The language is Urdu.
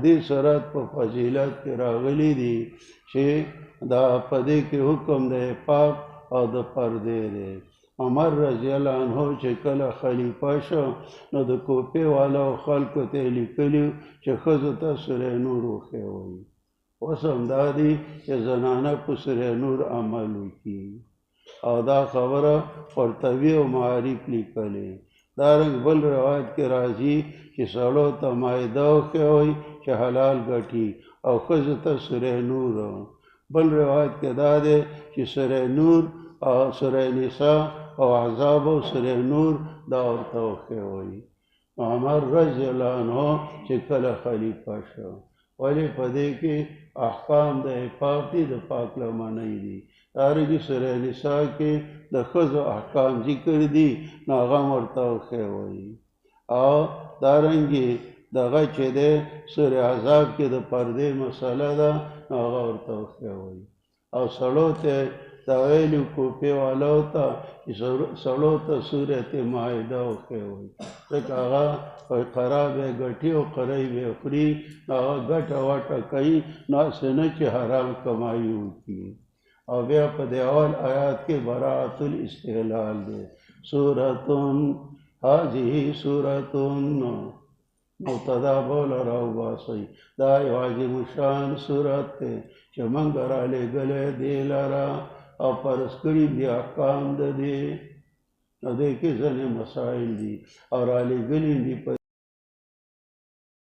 دې صورت په فضیلت کې راغلی دي چې دا په دې کې حکم د عفاف او د پردې دی. عمر رضی الله عنه چې کله خلیفه شو نو د کوفې والو خلکو ته لیکلي چې ښځو ته سوره نور وښیوئ. اوس هم دا دي چې زنانه په سوره نور عمل وکړي او دا خبره قرطبي او معارف لیکلې. دارنګ بل روایت کې راځي چې سړو ته مائده وښیوئ چې حلال ګټي او ښځو ته سوره نور. بل روایت کې دا دی چې سوره نور او سوره نساء او احزاب او سوره نور دا ورته وښیوئ. عمر رضی الله عنه چې کله خلیفه شو ولې په دې کې احکام د عفاف دي د پاک لمنۍ دي. دارنګې سوره نساء کې د ښځو احکام ذکر دي نو هغه هم ورته وښیوئ. او دارنګې دغه چې دی سوره احزاب کې د پردې مسله ده نو هغه ورته وښیوئ. او سړو ته دا ویلي کوفې والو ته چې سړو ته سورت مائده وښیوئ ځکه هغه قرا به ګټي او قرۍ به خوري هغه ګټه وټه کوي ناسې نه چې حرام کمایي وکړي. او بیا په دې اول آیات کې براءت الاستحلال دی. سورتون هذه سورتون مبتدا بوله راوباسئ دا یو عظیم شان صورت دی چې موږ رالېږلی دې لره او فرض کړي دي احکام د دې نو دې کې ځینې مسایل دي او رالېږلي دي په